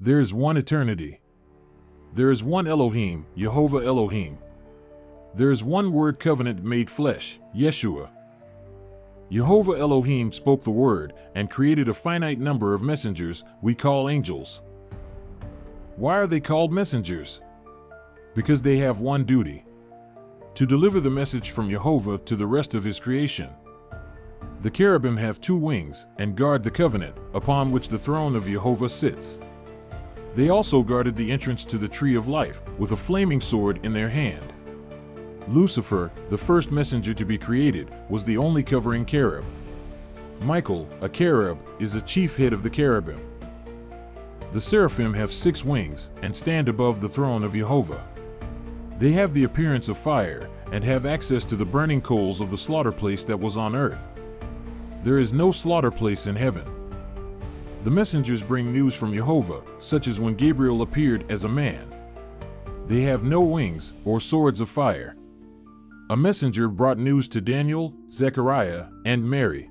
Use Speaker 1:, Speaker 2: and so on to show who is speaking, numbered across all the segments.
Speaker 1: There is one eternity. There is one Elohim, YAHOVAH Elohim. There is one word covenant made flesh, Yeshua. YAHOVAH Elohim spoke the word and created a finite number of messengers we call angels. Why are they called messengers? Because they have one duty: to deliver the message from YAHOVAH to the rest of his creation. The cherubim have 2 wings and guard the covenant upon which the throne of YAHOVAH sits. They also guarded the entrance to the tree of life with a flaming sword in their hand. Lucifer, the first messenger to be created, was the only covering cherub. Michael, a cherub, is a chief head of the cherubim. The seraphim have 6 wings and stand above the throne of YAHOVAH. They have the appearance of fire and have access to the burning coals of the slaughter place that was on earth. There is no slaughter place in heaven. The messengers bring news from YAHOVAH, such as when Gabriel appeared as a man. They have no wings or swords of fire. A messenger brought news to Daniel, Zechariah, and Mary.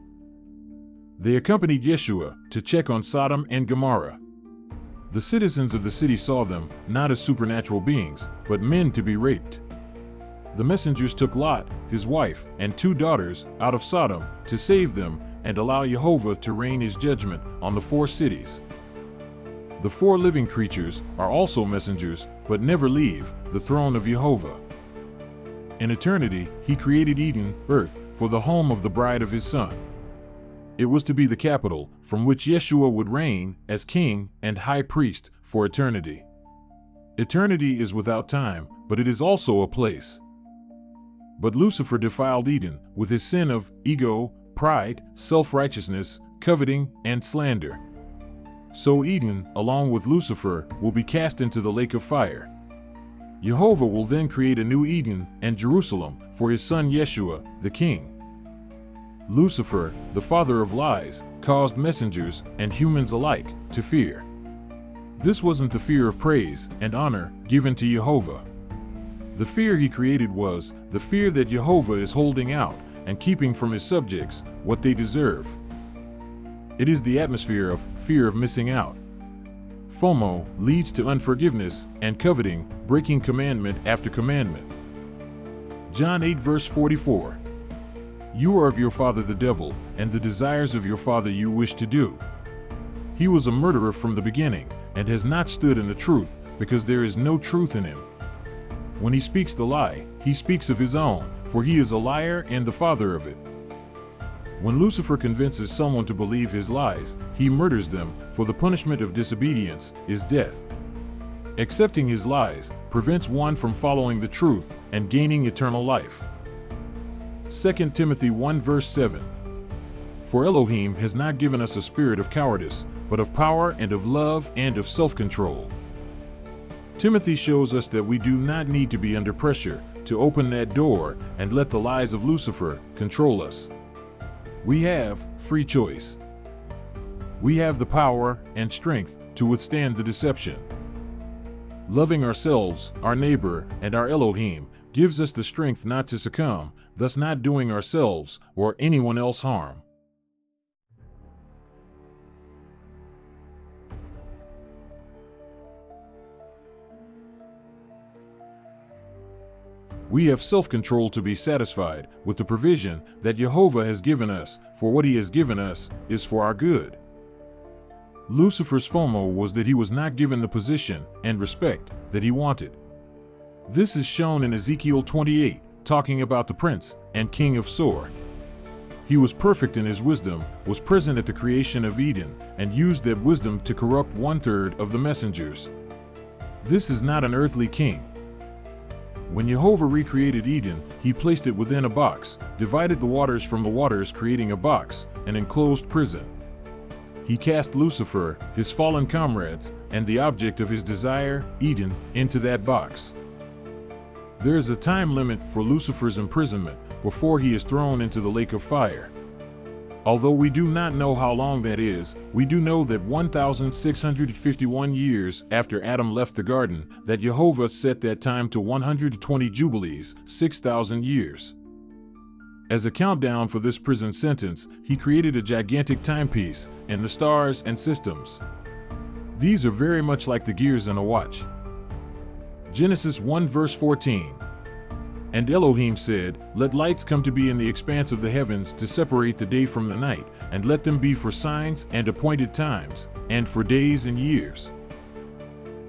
Speaker 1: They accompanied Yeshua to check on Sodom and Gomorrah. The citizens of the city saw them not as supernatural beings, but men to be raped. The messengers took Lot, his wife, and 2 daughters out of Sodom to save them and allow YAHOVAH to rain his judgment on the 4 cities. The 4 living creatures are also messengers, but never leave the throne of YAHOVAH. In eternity, he created Eden, earth, for the home of the bride of his son. It was to be the capital from which Yeshua would reign as king and high priest for eternity. Eternity is without time, but it is also a place. But Lucifer defiled Eden with his sin of ego, pride, self-righteousness, coveting, and slander. So Eden, along with Lucifer, will be cast into the lake of fire. YAHOVAH will then create a new Eden and Jerusalem for his son Yeshua, the king. Lucifer, the father of lies, caused messengers and humans alike to fear. This wasn't the fear of praise and honor given to YAHOVAH. The fear he created was the fear that YAHOVAH is holding out and keeping from his subjects what they deserve. It is the atmosphere of fear of missing out. FOMO leads to unforgiveness and coveting, breaking commandment after commandment. John 8 verse 44. You are of your father the devil, and the desires of your father you wish to do. He was a murderer from the beginning, and has not stood in the truth, because there is no truth in him. When he speaks the lie, he speaks of his own, for he is a liar and the father of it. When Lucifer convinces someone to believe his lies, he murders them, for the punishment of disobedience is death. Accepting his lies prevents one from following the truth and gaining eternal life. 2 Timothy 1 verse 7. For Elohim has not given us a spirit of cowardice, but of power and of love and of self-control. Timothy shows us that we do not need to be under pressure to open that door and let the lies of Lucifer control us. We have free choice. We have the power and strength to withstand the deception. Loving ourselves, our neighbor, and our Elohim gives us the strength not to succumb, thus not doing ourselves or anyone else harm. We have self-control to be satisfied with the provision that YAHOVAH has given us, for what he has given us is for our good. Lucifer's FOMO was that he was not given the position and respect that he wanted. This is shown in Ezekiel 28, talking about the prince and king of Sor. He was perfect in his wisdom, was present at the creation of Eden, and used that wisdom to corrupt 1/3 of the messengers. This is not an earthly king. When YAHOVAH recreated Eden, he placed it within a box, divided the waters from the waters, creating a box, an enclosed prison. He cast Lucifer, his fallen comrades, and the object of his desire, Eden, into that box. There is a time limit for Lucifer's imprisonment before he is thrown into the lake of fire. Although we do not know how long that is, we do know that 1,651 years after Adam left the garden, that YAHOVAH set that time to 120 jubilees, 6,000 years. As a countdown for this prison sentence, he created a gigantic timepiece and the stars and systems. These are very much like the gears in a watch. Genesis 1 verse 14. And Elohim said, Let lights come to be in the expanse of the heavens to separate the day from the night, and let them be for signs and appointed times, and for days and years.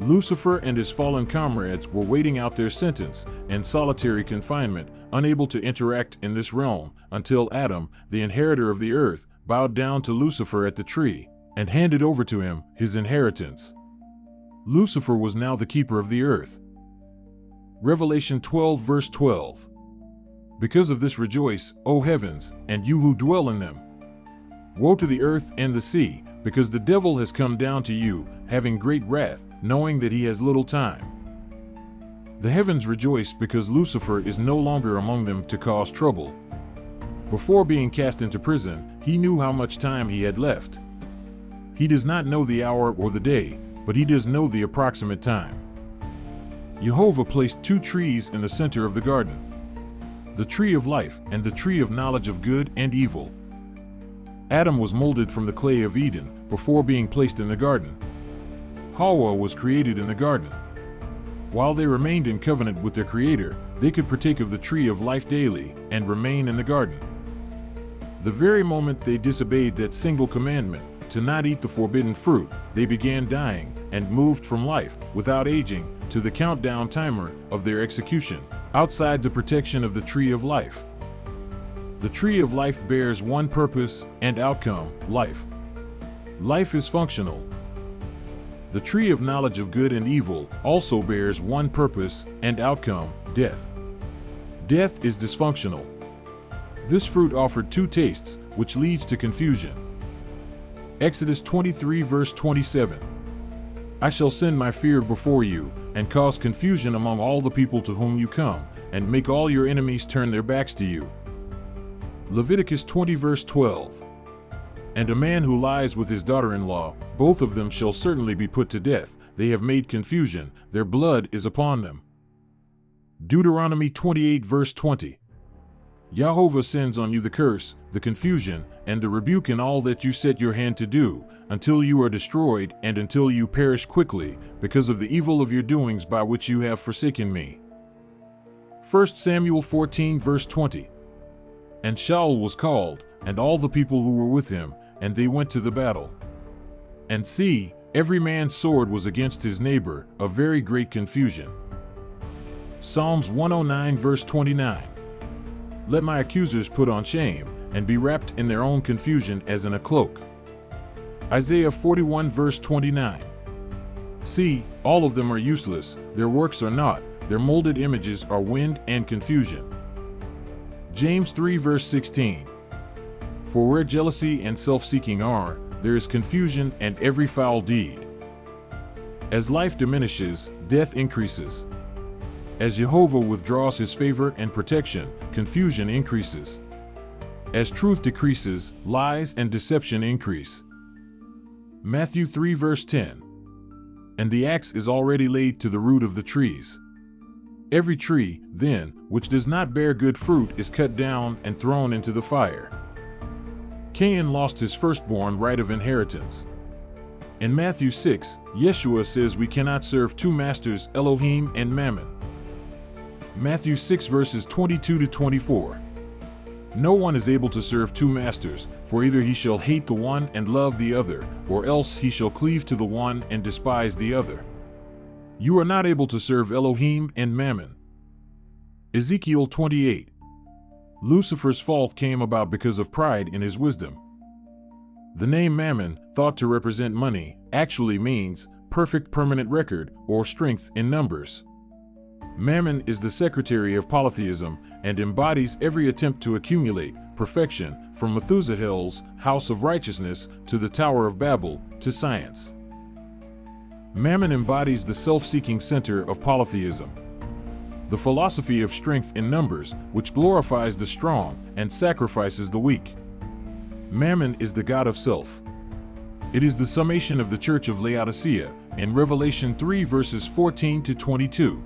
Speaker 1: Lucifer and his fallen comrades were waiting out their sentence in solitary confinement, unable to interact in this realm, until Adam, the inheritor of the earth, bowed down to Lucifer at the tree, and handed over to him his inheritance. Lucifer was now the keeper of the earth. Revelation 12 verse 12. Because of this rejoice, O heavens, and you who dwell in them. Woe to the earth and the sea, because the devil has come down to you, having great wrath, knowing that he has little time. The heavens rejoice because Lucifer is no longer among them to cause trouble. Before being cast into prison, he knew how much time he had left. He does not know the hour or the day, but he does know the approximate time. YAHOVAH placed two trees in the center of the garden, the tree of life and the tree of knowledge of good and evil. Adam was molded from the clay of Eden before being placed in the garden. Hawa was created in the garden. While they remained in covenant with their Creator, they could partake of the tree of life daily and remain in the garden. The very moment they disobeyed that single commandment, to not eat the forbidden fruit, they began dying and moved from life, without aging, to the countdown timer of their execution, outside the protection of the tree of life. The tree of life bears one purpose and outcome, life. Life is functional. The tree of knowledge of good and evil also bears one purpose and outcome, death. Death is dysfunctional. This fruit offered two tastes, which leads to confusion. Exodus 23 verse 27. I shall send my fear before you, and cause confusion among all the people to whom you come, and make all your enemies turn their backs to you. Leviticus 20 verse 12. And a man who lies with his daughter-in-law, both of them shall certainly be put to death. They have made confusion, their blood is upon them. Deuteronomy 28 verse 20. YAHOVAH sends on you the curse, the confusion, and the rebuke in all that you set your hand to do, until you are destroyed and until you perish quickly, because of the evil of your doings by which you have forsaken me. 1 Samuel 14 verse 20. And Shaul was called, and all the people who were with him, and they went to the battle. And see, every man's sword was against his neighbor, a very great confusion. Psalms 109 verse 29. Let my accusers put on shame, and be wrapped in their own confusion as in a cloak. Isaiah 41 verse 29. See, all of them are useless, their works are naught, their molded images are wind and confusion. James 3 verse 16. For where jealousy and self-seeking are, there is confusion and every foul deed. As life diminishes, death increases. As YAHOVAH withdraws his favor and protection, confusion increases. As truth decreases, lies and deception increase. Matthew 3 verse 10. And the axe is already laid to the root of the trees. Every tree, then, which does not bear good fruit is cut down and thrown into the fire. Cain lost his firstborn right of inheritance. In Matthew 6, Yeshua says we cannot serve two masters, Elohim and Mammon. Matthew 6 verses 22 to 24. No one is able to serve two masters, for either he shall hate the one and love the other, or else he shall cleave to the one and despise the other. You are not able to serve Elohim and Mammon. Ezekiel 28. Lucifer's fall came about because of pride in his wisdom. The name Mammon, thought to represent money, actually means perfect permanent record or strength in numbers. Mammon is the secretary of polytheism and embodies every attempt to accumulate perfection, from Methuselah's house of righteousness to the Tower of Babel to science. Mammon embodies the self-seeking center of polytheism, the philosophy of strength in numbers, which glorifies the strong and sacrifices the weak. Mammon is the god of self. It is the summation of the church of Laodicea in Revelation 3 verses 14 to 22.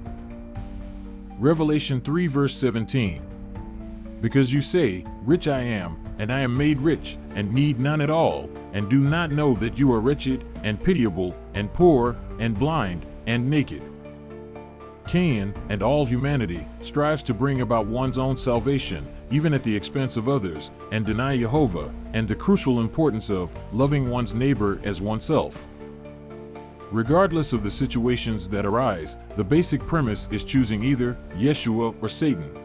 Speaker 1: Revelation 3 verse 17. Because you say, Rich I am, and I am made rich, and need none at all, and do not know that you are wretched, and pitiable, and poor, and blind, and naked. Cain, and all humanity, strives to bring about one's own salvation, even at the expense of others, and deny YAHOVAH, and the crucial importance of loving one's neighbor as oneself. Regardless of the situations that arise, the basic premise is choosing either Yeshua or Satan,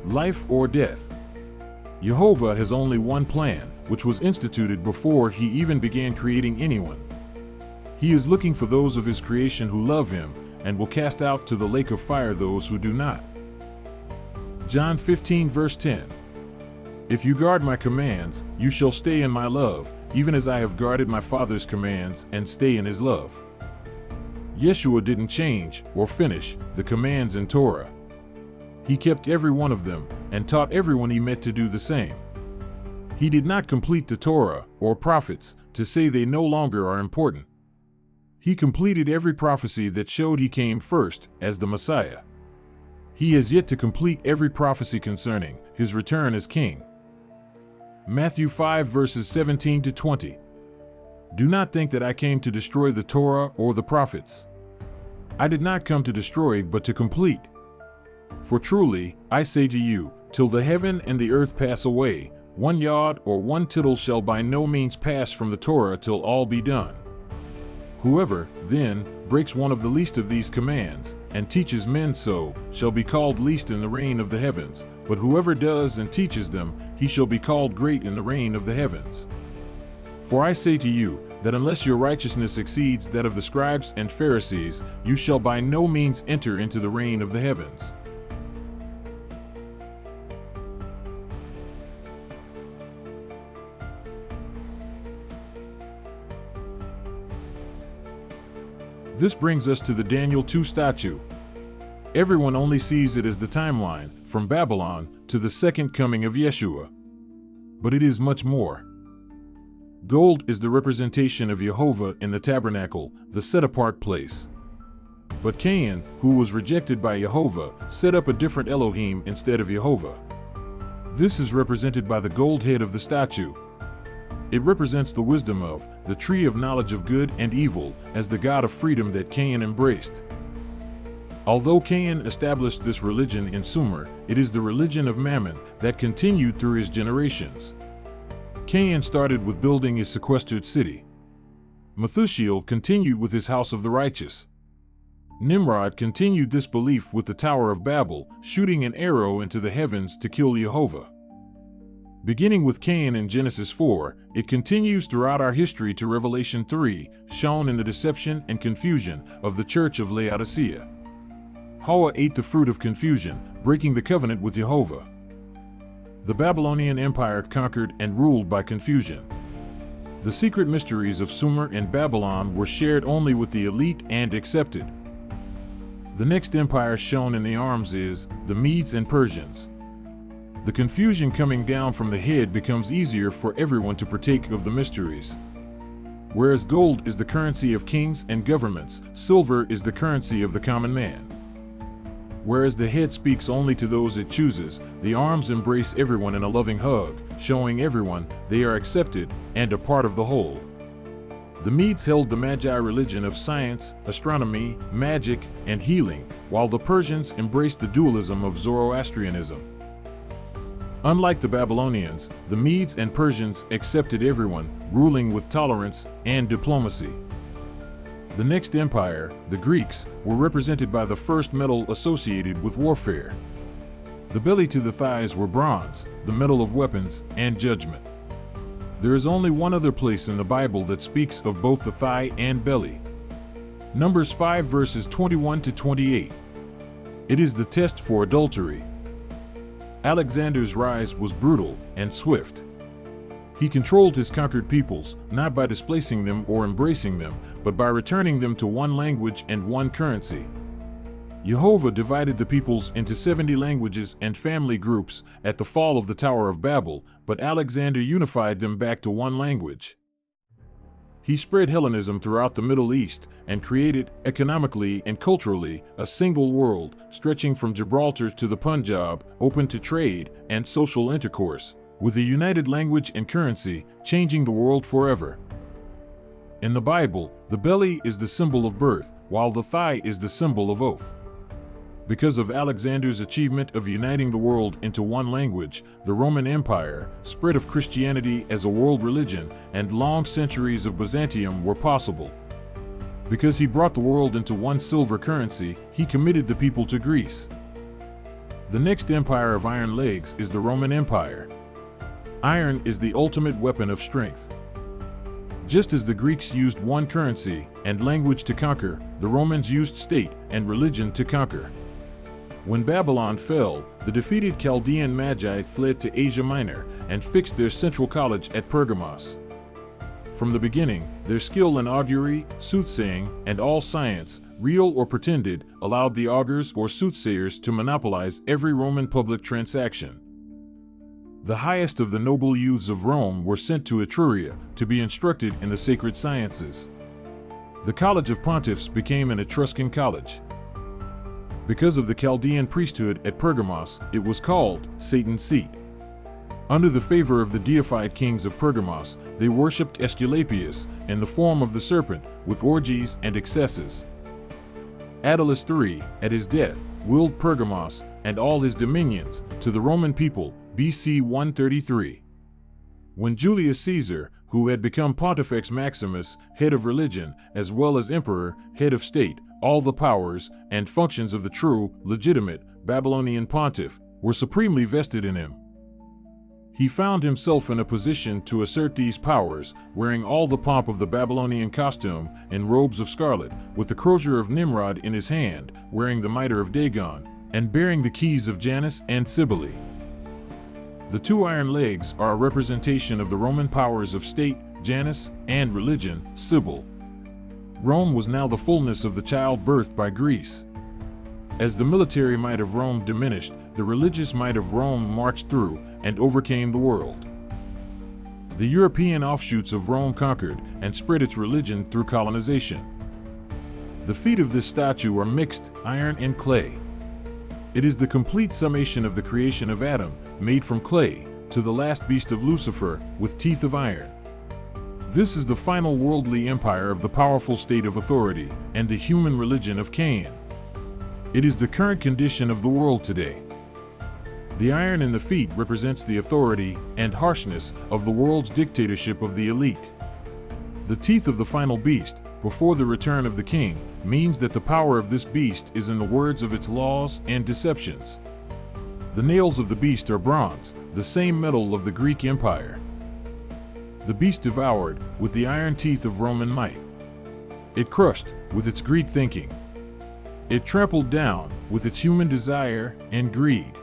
Speaker 1: life or death. YAHOVAH has only one plan, which was instituted before he even began creating anyone. He is looking for those of his creation who love him, and will cast out to the lake of fire those who do not. John 15 verse 10. If you guard my commands, you shall stay in my love, even as I have guarded my Father's commands and stay in his love. Yeshua didn't change or finish the commands in Torah. He kept every one of them and taught everyone he met to do the same. He did not complete the Torah or prophets to say they no longer are important. He completed every prophecy that showed he came first as the Messiah. He has yet to complete every prophecy concerning his return as king. Matthew 5 verses 17 to 20. Do not think that I came to destroy the Torah or the prophets. I did not come to destroy but to complete. For truly, I say to you, till the heaven and the earth pass away, one yod or one tittle shall by no means pass from the Torah till all be done. Whoever, then, breaks one of the least of these commands, and teaches men so, shall be called least in the reign of the heavens, but whoever does and teaches them, he shall be called great in the reign of the heavens. For I say to you, that unless your righteousness exceeds that of the scribes and Pharisees, you shall by no means enter into the reign of the heavens. This brings us to the Daniel 2 statue. Everyone only sees it as the timeline, from Babylon to the second coming of Yeshua. But it is much more. Gold is the representation of YAHOVAH in the tabernacle, the set-apart place. But Cain, who was rejected by YAHOVAH, set up a different Elohim instead of YAHOVAH. This is represented by the gold head of the statue. It represents the wisdom of the tree of knowledge of good and evil as the God of freedom that Cain embraced. Although Cain established this religion in Sumer, it is the religion of Mammon that continued through his generations. Cain started with building his sequestered city. Methuselah continued with his house of the righteous. Nimrod continued this belief with the Tower of Babel, shooting an arrow into the heavens to kill YAHOVAH. Beginning with Cain in Genesis 4, it continues throughout our history to Revelation 3, shown in the deception and confusion of the church of Laodicea. Hawa ate the fruit of confusion, breaking the covenant with YAHOVAH. The Babylonian Empire conquered and ruled by confusion. The secret mysteries of Sumer and Babylon were shared only with the elite and accepted. The next empire shown in the arms is the Medes and Persians. The confusion coming down from the head becomes easier for everyone to partake of the mysteries. Whereas gold is the currency of kings and governments, silver is the currency of the common man. Whereas the head speaks only to those it chooses, the arms embrace everyone in a loving hug, showing everyone they are accepted and a part of the whole. The Medes held the Magi religion of science, astronomy, magic, and healing, while the Persians embraced the dualism of Zoroastrianism. Unlike the Babylonians, the Medes and Persians accepted everyone, ruling with tolerance and diplomacy. The next empire, the Greeks, were represented by the first metal associated with warfare. The belly to the thighs were bronze, the metal of weapons and judgment. There is only one other place in the Bible that speaks of both the thigh and belly. Numbers 5 verses 21 to 28. It is the test for adultery. Alexander's rise was brutal and swift. He controlled his conquered peoples, not by displacing them or embracing them, but by returning them to one language and one currency. YAHOVAH divided the peoples into 70 languages and family groups at the fall of the Tower of Babel, but Alexander unified them back to one language. He spread Hellenism throughout the Middle East and created, economically and culturally, a single world, stretching from Gibraltar to the Punjab, open to trade and social intercourse, with a united language and currency, changing the world forever. In the Bible, the belly is the symbol of birth, while the thigh is the symbol of oath. Because of Alexander's achievement of uniting the world into one language, the Roman Empire, spread of Christianity as a world religion, and long centuries of Byzantium were possible. Because he brought the world into one silver currency, he committed the people to Greece. The next empire of iron legs is the Roman Empire. Iron is the ultimate weapon of strength. Just as the Greeks used one currency and language to conquer, the Romans used state and religion to conquer. When Babylon fell, the defeated Chaldean Magi fled to Asia Minor and fixed their central college at Pergamos. From the beginning, their skill in augury, soothsaying, and all science, real or pretended, allowed the augurs or soothsayers to monopolize every Roman public transaction. The highest of the noble youths of Rome were sent to Etruria to be instructed in the sacred sciences. The College of Pontiffs became an Etruscan college. Because of the Chaldean priesthood at Pergamos, it was called Satan's seat. Under the favor of the deified kings of Pergamos, they worshipped Aesculapius in the form of the serpent, with orgies and excesses. Attalus III, at his death, willed Pergamos and all his dominions to the Roman people, BC 133. When Julius Caesar, who had become Pontifex Maximus, head of religion, as well as emperor, head of state, all the powers and functions of the true, legitimate Babylonian pontiff were supremely vested in him. He found himself in a position to assert these powers, wearing all the pomp of the Babylonian costume and robes of scarlet, with the crozier of Nimrod in his hand, wearing the mitre of Dagon, and bearing the keys of Janus and Cybele. The two iron legs are a representation of the Roman powers of state, Janus, and religion, Cybele. Rome was now the fullness of the child birthed by Greece. As the military might of Rome diminished, the religious might of Rome marched through and overcame the world. The European offshoots of Rome conquered and spread its religion through colonization. The feet of this statue are mixed iron and clay. It is the complete summation of the creation of Adam, made from clay, to the last beast of Lucifer, with teeth of iron. This is the final worldly empire of the powerful state of authority and the human religion of Cain. It is the current condition of the world today. The iron in the feet represents the authority and harshness of the world's dictatorship of the elite. The teeth of the final beast, before the return of the king, means that the power of this beast is in the words of its laws and deceptions. The nails of the beast are bronze, the same metal of the Greek Empire. The beast devoured with the iron teeth of Roman might. It crushed with its greed thinking. It trampled down with its human desire and greed.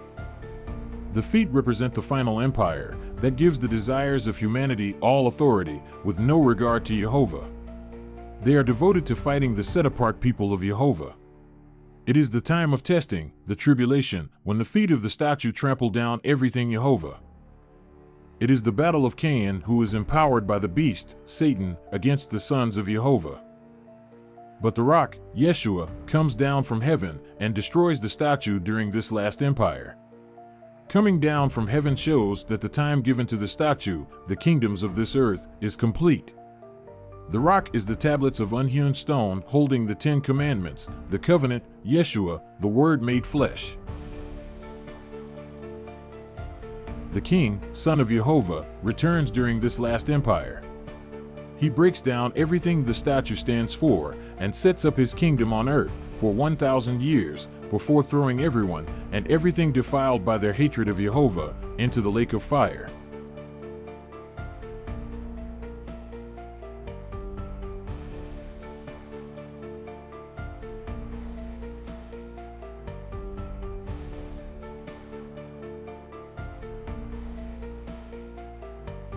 Speaker 1: The feet represent the final empire that gives the desires of humanity all authority with no regard to YAHOVAH. They are devoted to fighting the set-apart people of YAHOVAH. It is the time of testing, the tribulation, when the feet of the statue trample down everything YAHOVAH. It is the battle of Cain, who is empowered by the beast, Satan, against the sons of YAHOVAH. But the rock, Yeshua, comes down from heaven and destroys the statue during this last empire. Coming down from heaven shows that the time given to the statue, the kingdoms of this earth, is complete. The rock is the tablets of unhewn stone holding the 10 Commandments, the covenant, Yeshua, the Word made flesh. The king, son of YAHOVAH, returns during this last empire. He breaks down everything the statue stands for and sets up his kingdom on earth for 1,000 years before throwing everyone and everything defiled by their hatred of YAHOVAH into the lake of fire.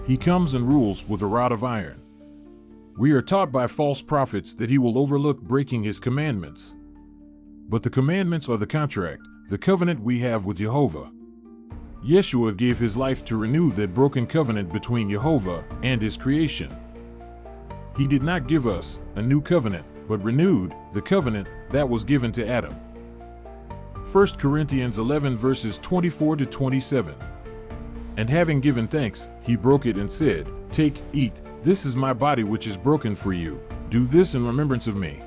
Speaker 1: He comes and rules with a rod of iron. We are taught by false prophets that he will overlook breaking his commandments. But the commandments are the contract, the covenant we have with YAHOVAH. Yeshua gave his life to renew that broken covenant between YAHOVAH and his creation. He did not give us a new covenant, but renewed the covenant that was given to Adam. 1 Corinthians 11 verses 24 to 27. And having given thanks, he broke it and said, "Take, eat, This is my body which is broken for you. Do this in remembrance of me.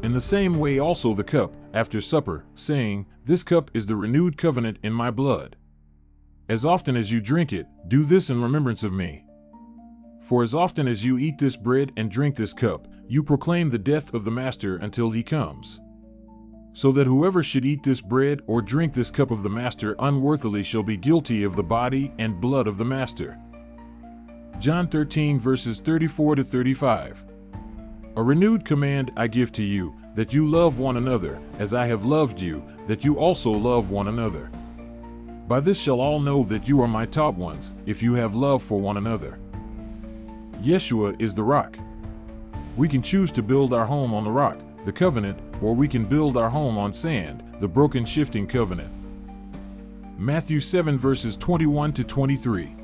Speaker 1: In the same way also the cup, after supper, saying, This cup is the renewed covenant in my blood. As often as you drink it, do this in remembrance of me. For as often as you eat this bread and drink this cup, you proclaim the death of the Master until he comes. So that whoever should eat this bread or drink this cup of the Master unworthily shall be guilty of the body and blood of the Master. John 13 verses 34 to 35. A renewed command I give to you, that you love one another, as I have loved you, that you also love one another. By this shall all know that you are my taught ones, if you have love for one another. Yeshua is the rock. We can choose to build our home on the rock, the covenant, or we can build our home on sand, the broken shifting covenant. Matthew 7 verses 21 to 23.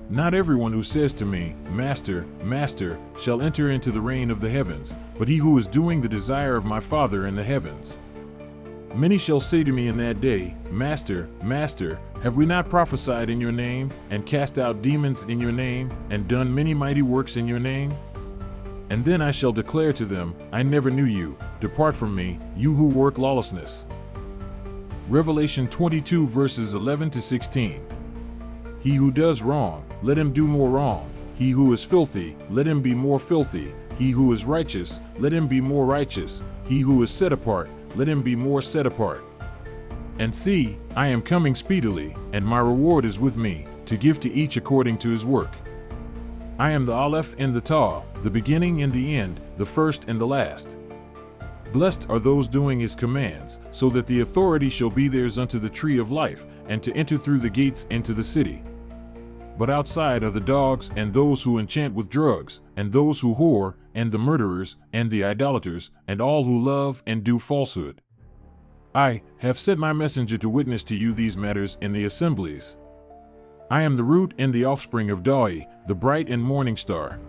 Speaker 1: Not everyone who says to me, Master, Master, shall enter into the reign of the heavens, but he who is doing the desire of my Father in the heavens. Many shall say to me in that day, Master, Master, have we not prophesied in your name, and cast out demons in your name, and done many mighty works in your name? And then I shall declare to them, I never knew you. Depart from me, you who work lawlessness. Revelation 22 verses 11 to 16. He who does wrong, let him do more wrong. He who is filthy, let him be more filthy. He who is righteous, let him be more righteous. He who is set apart, let him be more set apart. And see, I am coming speedily, and my reward is with me, to give to each according to his work. I am the Aleph and the Tav, the beginning and the end, the first and the last. Blessed are those doing his commands, so that the authority shall be theirs unto the tree of life, and to enter through the gates into the city. But outside are the dogs, and those who enchant with drugs, and those who whore, and the murderers, and the idolaters, and all who love and do falsehood. I have sent my messenger to witness to you these matters in the assemblies. I am the root and the offspring of Dawi, the bright and morning star.